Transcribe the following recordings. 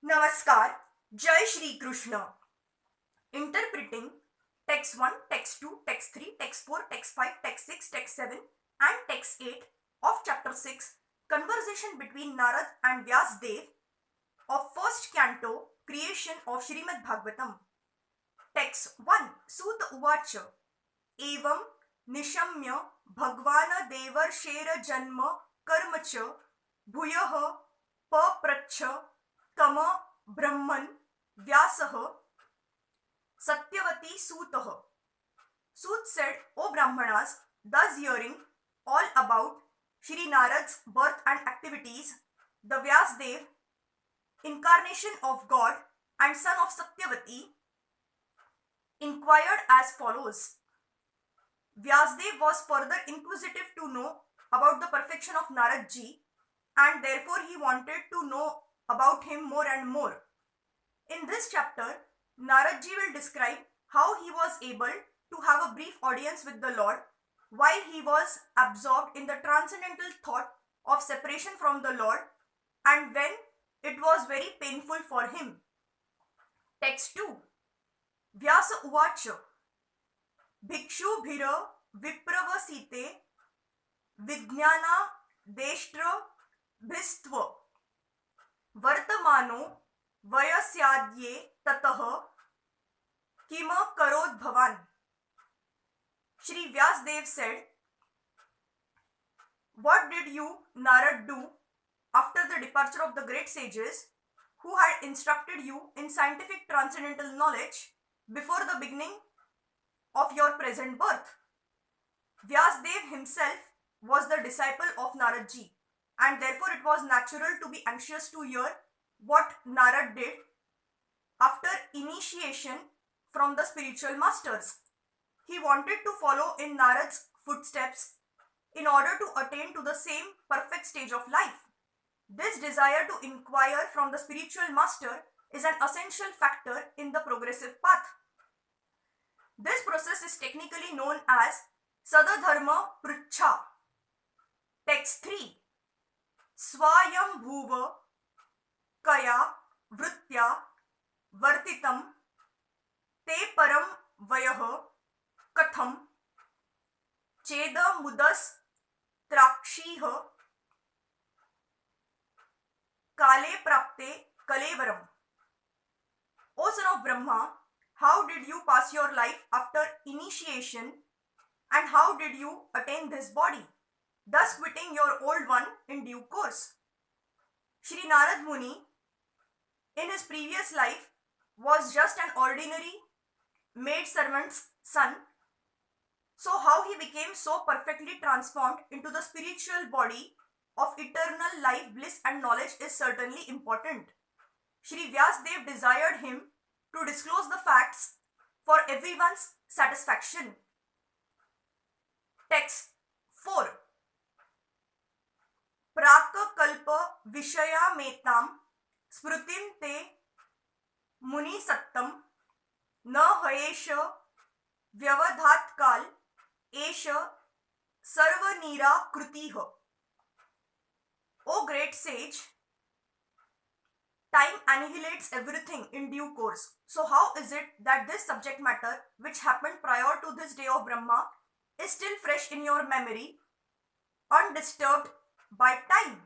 Namaskar, Jai Shri Krishna. Interpreting text 1, text 2, text 3, text 4, text 5, text 6, text 7 and text 8 of chapter 6, Conversation between Narad and Vyasadeva of first canto, creation of Srimad Bhagavatam. Text 1, Sut Uvacha Evam Nishamya Bhagvana Devarshera Janma Karmacha Bhuyaha Papracha Tama Brahman Vyasaha Satyavati Sutaha. Sut said, O Brahmanas, thus hearing all about Shri Narad's birth and activities, the Vyasadeva, incarnation of God and son of Satyavati, inquired as follows. Vyasadeva was further inquisitive to know about the perfection of Naradji, and therefore he wanted to know about him more and more. In this chapter, Naradji will describe how he was able to have a brief audience with the Lord while he was absorbed in the transcendental thought of separation from the Lord, and when it was very painful for him. Text 2. Vyasa Uvacha Bhikshu Bhira Vipravasite Vijnana Deshtra Bhistva Vartamano Vayasyadye Tataha Kima Karod Bhavan. Shri Vyasadeva said, what did you, Narad, do after the departure of the great sages who had instructed you in scientific transcendental knowledge before the beginning of your present birth? Vyasadeva himself was the disciple of Naradji, and therefore it was natural to be anxious to hear what Narad did after initiation from the spiritual masters. He wanted to follow in Narad's footsteps in order to attain to the same perfect stage of life. This desire to inquire from the spiritual master is an essential factor in the progressive path. This process is technically known as Sadadharma Pruchha. Text 3. Swayam Bhuva Kaya Vritya Vartitam Te Param Vayaha Katham Cheda Mudas Trakshiha Kale Prapte Kalevaram. O son of Brahma, how did you pass your life after initiation, and how did you attain this body, thus quitting your old one in due course? Shri Narad Muni, in his previous life, was just an ordinary maid servant's son. So how he became so perfectly transformed into the spiritual body of eternal life, bliss and knowledge is certainly important. Shri Vyasadeva desired him to disclose the facts for everyone's satisfaction. Text 4. Praka kalpa vishaya metam smrutim te muni sattam na hayesha vyavadhat kal esha sarvanira krutiha. O great sage, time annihilates everything in due course. So how is it that this subject matter, which happened prior to this day of Brahma, is still fresh in your memory, undisturbed by time?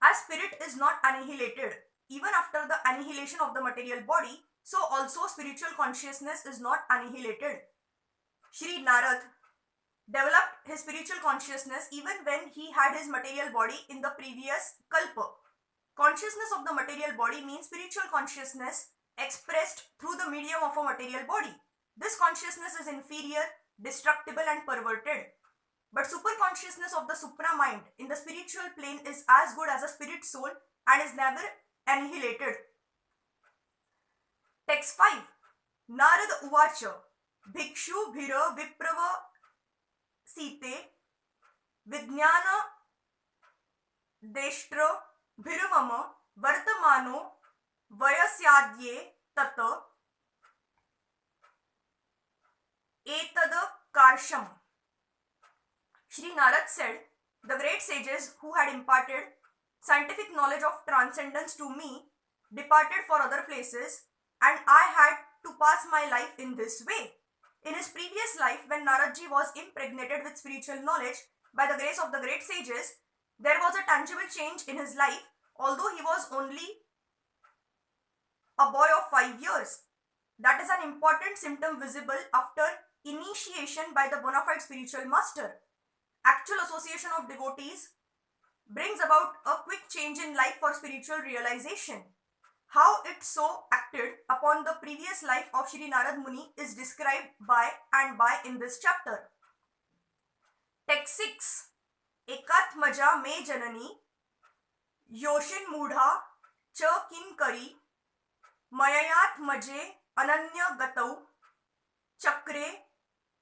As spirit is not annihilated even after the annihilation of the material body, so also spiritual consciousness is not annihilated. Shri Narad developed his spiritual consciousness even when he had his material body in the previous kalpa. Consciousness of the material body means spiritual consciousness expressed through the medium of a material body. This consciousness is inferior, destructible and perverted. But super consciousness of the supra mind in the spiritual plane is as good as a spirit soul and is never annihilated. Text 5. Narada Uvacha Bhikshu Bhira Viprava Site Vijnana Deshtra Bhiravama Vartamano Vayasyadye Tata Etada Karsham. Shri Narad said, the great sages who had imparted scientific knowledge of transcendence to me, departed for other places, and I had to pass my life in this way. In his previous life, when Naradji was impregnated with spiritual knowledge by the grace of the great sages, there was a tangible change in his life, although he was only a boy of 5 years. That is an important symptom visible after initiation by the bona fide spiritual master. Actual association of devotees brings about a quick change in life for spiritual realization. How it so acted upon the previous life of Shri Narad Muni is described by and by in this chapter. Text 6. Ekatmaja me janani yoshin mudha cha kinkari mayayat maje ananya gatau chakre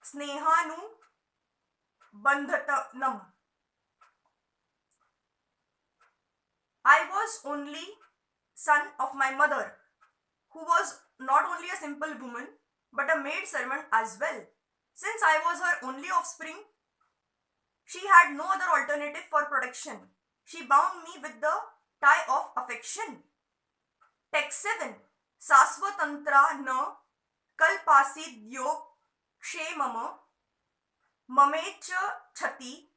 snehanu bandhatanam. I was only son of my mother, who was not only a simple woman but a maid servant as well. Since I was her only offspring, she had no other alternative for protection. She bound me with the tie of affection. Text 7. Sasvatantra na kalpasidyo kshemama mamecha chati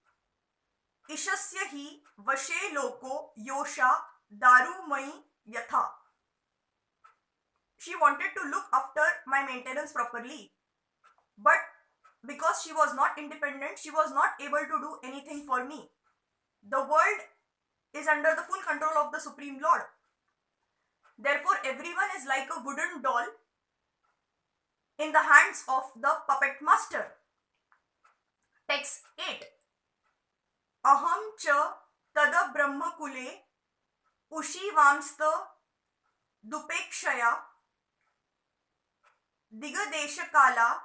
ishasya hi vashe loko yosha darumai yatha. She wanted to look after my maintenance properly, but because she was not independent, she was not able to do anything for me. The world is under the full control of the Supreme Lord. Therefore, everyone is like a wooden doll in the hands of the puppet master. Text 8. Aham cha tada brahma kule ushivamsta dupekshaya digadeshakala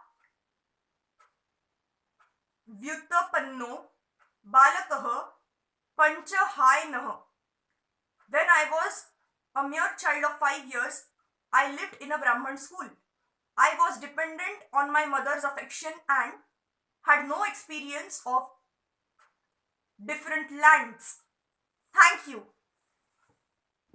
vyutapanno balakaha panchahainaha. When I was a mere child of 5 years, I lived in a Brahman school. I was dependent on my mother's affection and had no experience of different lands. Thank you.